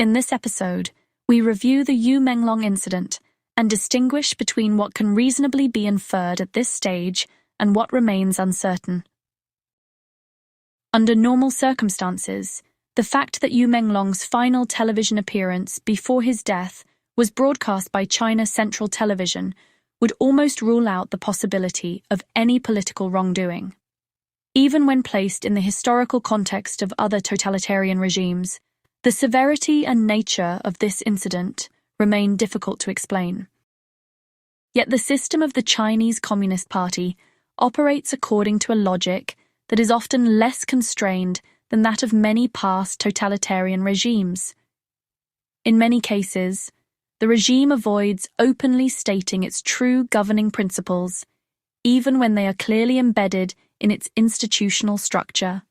In this episode, we review the Yu Menglong incident and distinguish between what can reasonably be inferred at this stage and what remains uncertain. Under normal circumstances, the fact that Yu Menglong's final television appearance before his death was broadcast by China Central Television would almost rule out the possibility of any political wrongdoing. Even when placed in the historical context of other totalitarian regimes, the severity and nature of this incident remain difficult to explain. Yet the system of the Chinese Communist Party operates according to a logic that is often less constrained than that of many past totalitarian regimes. In many cases, the regime avoids openly stating its true governing principles, even when they are clearly embedded in its institutional structure.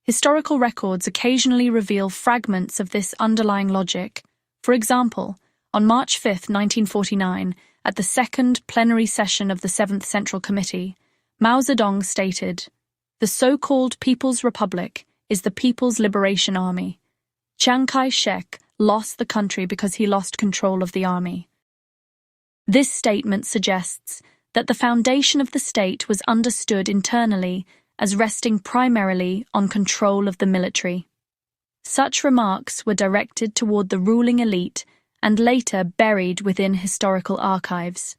Historical records occasionally reveal fragments of this underlying logic. For example, on March 5, 1949, at the second plenary session of the Seventh Central Committee, Mao Zedong stated, "The so-called People's Republic is the People's Liberation Army. Chiang Kai-shek lost the country because he lost control of the army." This statement suggests that the foundation of the state was understood internally as resting primarily on control of the military. Such remarks were directed toward the ruling elite and later buried within historical archives.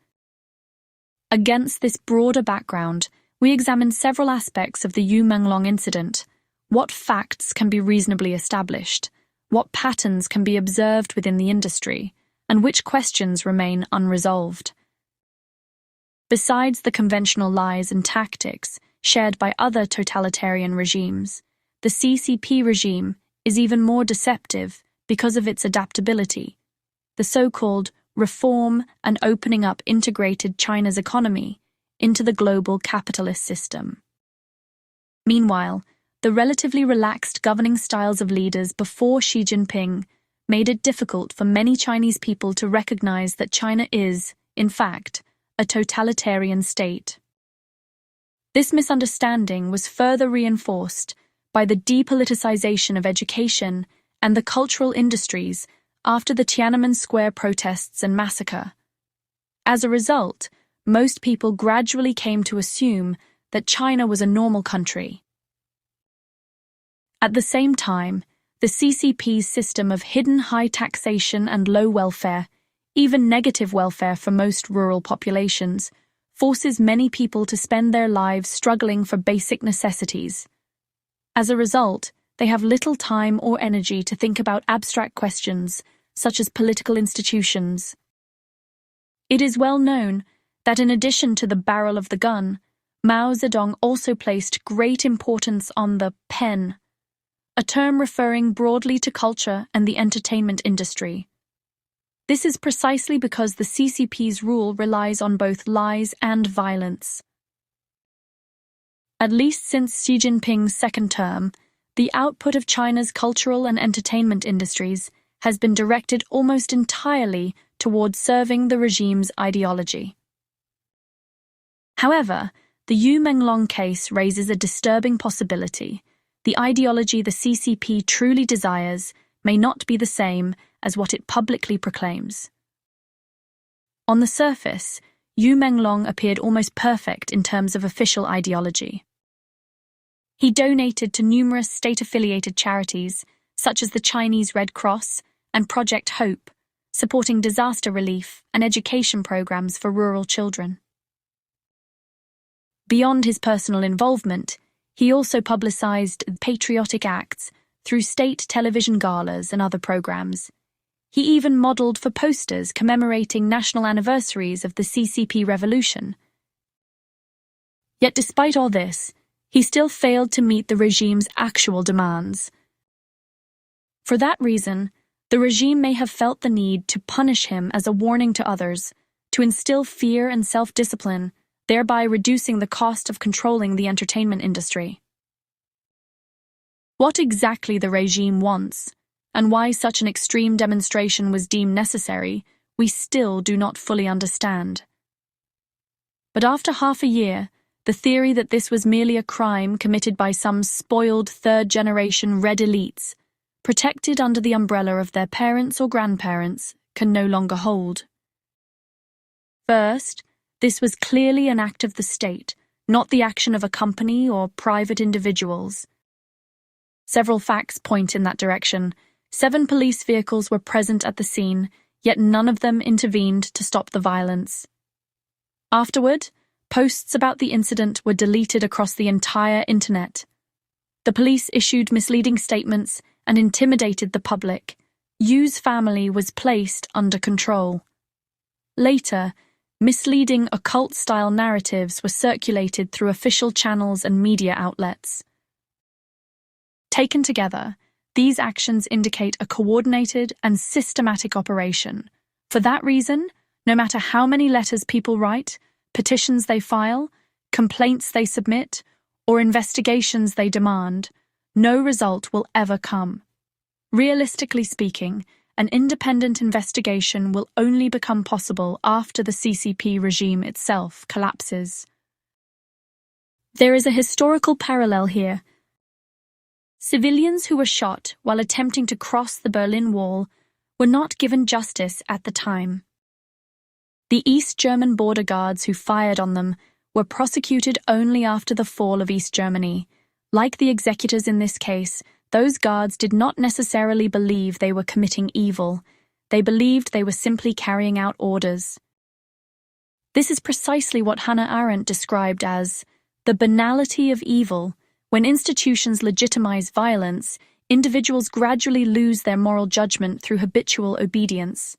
Against this broader background, we examine several aspects of the Yu Menglong incident. What facts can be reasonably established? What patterns can be observed within the industry? And which questions remain unresolved? Besides the conventional lies and tactics shared by other totalitarian regimes, the CCP regime is even more deceptive because of its adaptability. The so-called reform and opening up integrated China's economy into the global capitalist system. Meanwhile, the relatively relaxed governing styles of leaders before Xi Jinping made it difficult for many Chinese people to recognize that China is, in fact, a totalitarian state. This misunderstanding was further reinforced by the depoliticization of education and the cultural industries after the Tiananmen Square protests and massacre. As a result, most people gradually came to assume that China was a normal country. At the same time, the CCP's system of hidden high taxation and low welfare, even negative welfare for most rural populations, forces many people to spend their lives struggling for basic necessities. As a result, they have little time or energy to think about abstract questions, such as political institutions. It is well known that in addition to the barrel of the gun, Mao Zedong also placed great importance on the pen, a term referring broadly to culture and the entertainment industry. This is precisely because the CCP's rule relies on both lies and violence. At least since Xi Jinping's second term, the output of China's cultural and entertainment industries has been directed almost entirely towards serving the regime's ideology. However, the Yu Menglong case raises a disturbing possibility. The ideology the CCP truly desires may not be the same as what it publicly proclaims. On the surface, Yu Menglong appeared almost perfect in terms of official ideology. He donated to numerous state-affiliated charities, such as the Chinese Red Cross and Project Hope, supporting disaster relief and education programs for rural children. Beyond his personal involvement, he also publicized patriotic acts through state television galas and other programs. He even modeled for posters commemorating national anniversaries of the CCP revolution. Yet despite all this, he still failed to meet the regime's actual demands. For that reason, the regime may have felt the need to punish him as a warning to others, to instill fear and self-discipline, thereby reducing the cost of controlling the entertainment industry. What exactly the regime wants, and why such an extreme demonstration was deemed necessary, we still do not fully understand. But after half a year, the theory that this was merely a crime committed by some spoiled third-generation red elites protected under the umbrella of their parents or grandparents, can no longer hold. First, this was clearly an act of the state, not the action of a company or private individuals. Several facts point in that direction. 7 police vehicles were present at the scene, yet none of them intervened to stop the violence. Afterward, posts about the incident were deleted across the entire internet. The police issued misleading statements and intimidated the public. Yu's family was placed under control. Later, misleading occult-style narratives were circulated through official channels and media outlets. Taken together, these actions indicate a coordinated and systematic operation. For that reason, no matter how many letters people write, petitions they file, complaints they submit, or investigations they demand, no result will ever come. Realistically speaking, an independent investigation will only become possible after the CCP regime itself collapses. There is a historical parallel here. Civilians who were shot while attempting to cross the Berlin Wall were not given justice at the time. The East German border guards who fired on them were prosecuted only after the fall of East Germany. Like the executors in this case, those guards did not necessarily believe they were committing evil. They believed they were simply carrying out orders. This is precisely what Hannah Arendt described as the banality of evil. When institutions legitimize violence, individuals gradually lose their moral judgment through habitual obedience.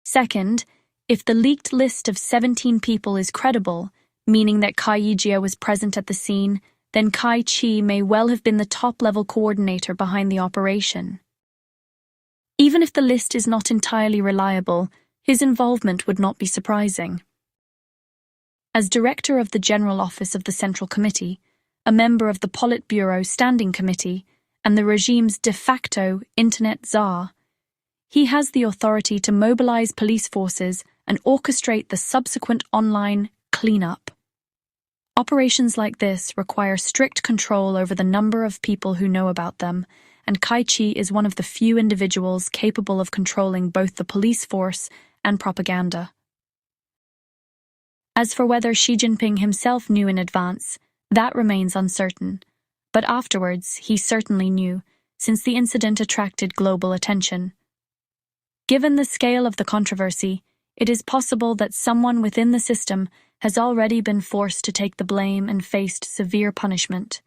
Second, if the leaked list of 17 people is credible, meaning that Cai Yijie was present at the scene, then Kai Chi may well have been the top-level coordinator behind the operation. Even if the list is not entirely reliable, his involvement would not be surprising. As director of the General Office of the Central Committee, a member of the Politburo Standing Committee, and the regime's de facto Internet czar, he has the authority to mobilize police forces and orchestrate the subsequent online cleanup. Operations like this require strict control over the number of people who know about them, and Kai Chi is one of the few individuals capable of controlling both the police force and propaganda. As for whether Xi Jinping himself knew in advance, that remains uncertain. But afterwards, he certainly knew, since the incident attracted global attention. Given the scale of the controversy, it is possible that someone within the system has already been forced to take the blame and faced severe punishment.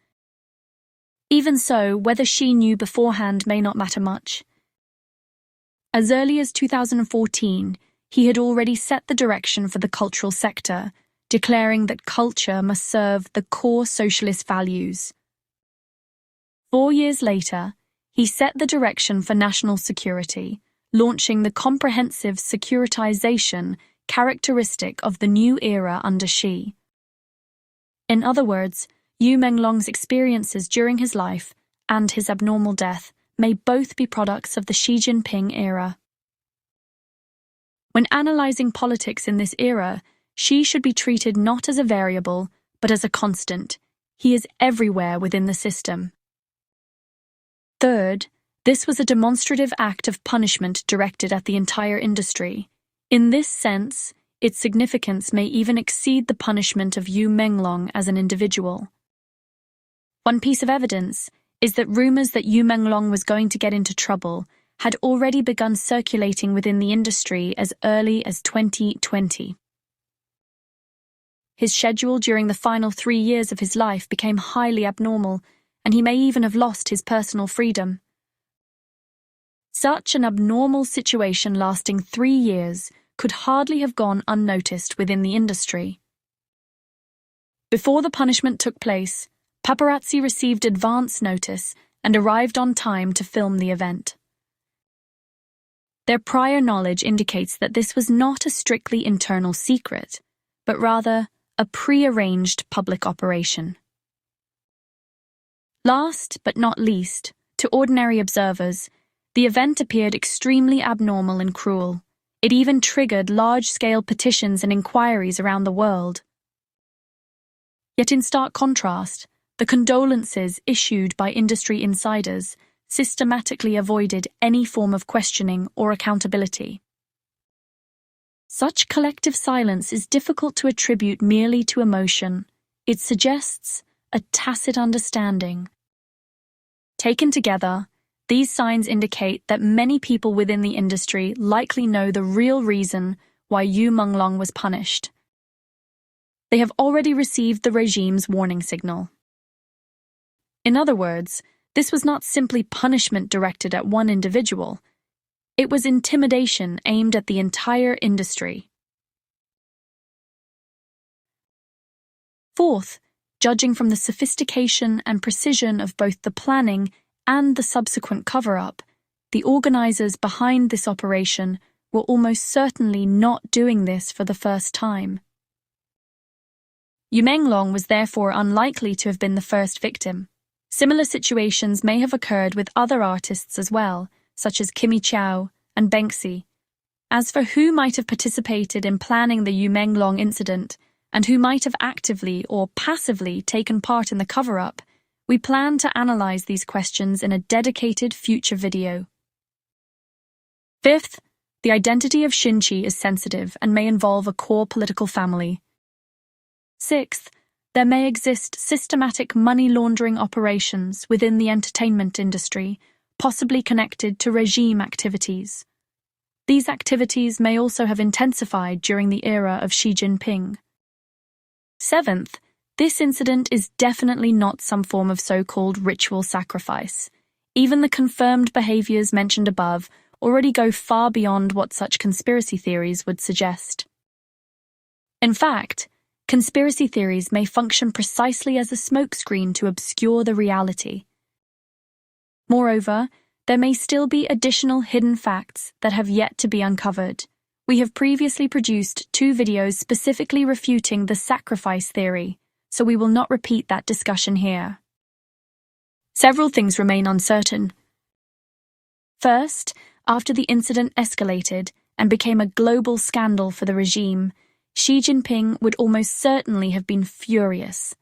Even so, whether Xi knew beforehand may not matter much. As early as 2014, he had already set the direction for the cultural sector, declaring that culture must serve the core socialist values. 4 years later, he set the direction for national security, launching the comprehensive securitization characteristic of the new era under Xi. In other words, Yu Menglong's experiences during his life and his abnormal death may both be products of the Xi Jinping era. When analyzing politics in this era, Xi should be treated not as a variable, but as a constant. He is everywhere within the system. Third, this was a demonstrative act of punishment directed at the entire industry. In this sense, its significance may even exceed the punishment of Yu Menglong as an individual. One piece of evidence is that rumors that Yu Menglong was going to get into trouble had already begun circulating within the industry as early as 2020. His schedule during the final 3 years of his life became highly abnormal, and he may even have lost his personal freedom. Such an abnormal situation lasting 3 years could hardly have gone unnoticed within the industry. Before the punishment took place, paparazzi received advance notice and arrived on time to film the event. Their prior knowledge indicates that this was not a strictly internal secret, but rather a pre-arranged public operation. Last but not least, to ordinary observers, the event appeared extremely abnormal and cruel. It even triggered large-scale petitions and inquiries around the world. Yet in stark contrast, the condolences issued by industry insiders systematically avoided any form of questioning or accountability. Such collective silence is difficult to attribute merely to emotion. It suggests a tacit understanding. Taken together, these signs indicate that many people within the industry likely know the real reason why Yu Menglong was punished. They have already received the regime's warning signal. In other words, this was not simply punishment directed at one individual. It was intimidation aimed at the entire industry. Fourth, judging from the sophistication and precision of both the planning and the subsequent cover-up, the organizers behind this operation were almost certainly not doing this for the first time. Yu Menglong was therefore unlikely to have been the first victim. Similar situations may have occurred with other artists as well, such as Kimi Chow and Banksy. As for who might have participated in planning the Yu Menglong incident and who might have actively or passively taken part in the cover-up, we plan to analyze these questions in a dedicated future video. Fifth, the identity of Shinchi is sensitive and may involve a core political family. Sixth, there may exist systematic money laundering operations within the entertainment industry, possibly connected to regime activities. These activities may also have intensified during the era of Xi Jinping. Seventh, this incident is definitely not some form of so-called ritual sacrifice. Even the confirmed behaviors mentioned above already go far beyond what such conspiracy theories would suggest. In fact, conspiracy theories may function precisely as a smokescreen to obscure the reality. Moreover, there may still be additional hidden facts that have yet to be uncovered. We have previously produced 2 videos specifically refuting the sacrifice theory, so we will not repeat that discussion here. Several things remain uncertain. First, after the incident escalated and became a global scandal for the regime, Xi Jinping would almost certainly have been furious.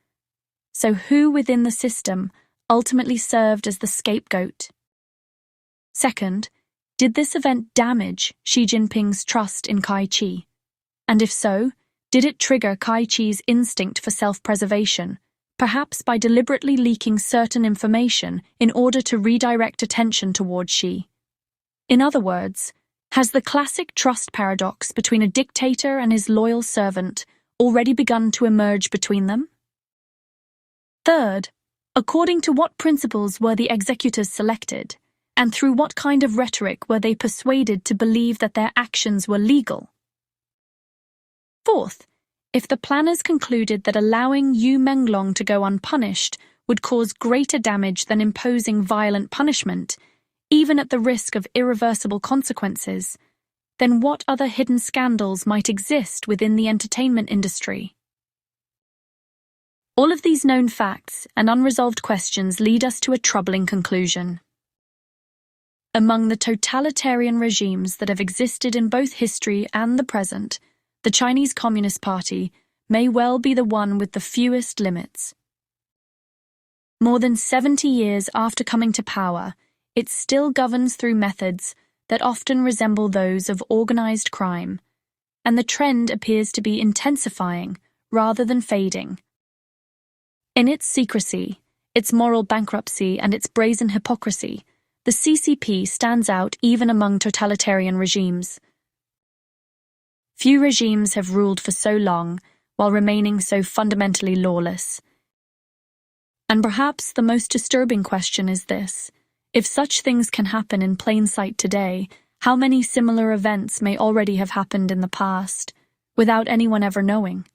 So who within the system ultimately served as the scapegoat? Second, did this event damage Xi Jinping's trust in Kai-Chi? And if so, did it trigger Kai-Chi's instinct for self-preservation, perhaps by deliberately leaking certain information in order to redirect attention toward Xi? In other words, has the classic trust paradox between a dictator and his loyal servant already begun to emerge between them? Third, according to what principles were the executors selected, and through what kind of rhetoric were they persuaded to believe that their actions were legal? Fourth, if the planners concluded that allowing Yu Menglong to go unpunished would cause greater damage than imposing violent punishment, even at the risk of irreversible consequences, then what other hidden scandals might exist within the entertainment industry? All of these known facts and unresolved questions lead us to a troubling conclusion. Among the totalitarian regimes that have existed in both history and the present, the Chinese Communist Party may well be the one with the fewest limits. More than 70 years after coming to power, it still governs through methods that often resemble those of organized crime, and the trend appears to be intensifying rather than fading. In its secrecy, its moral bankruptcy, and its brazen hypocrisy, the CCP stands out even among totalitarian regimes. Few regimes have ruled for so long while remaining so fundamentally lawless. And perhaps the most disturbing question is this: if such things can happen in plain sight today, how many similar events may already have happened in the past, without anyone ever knowing?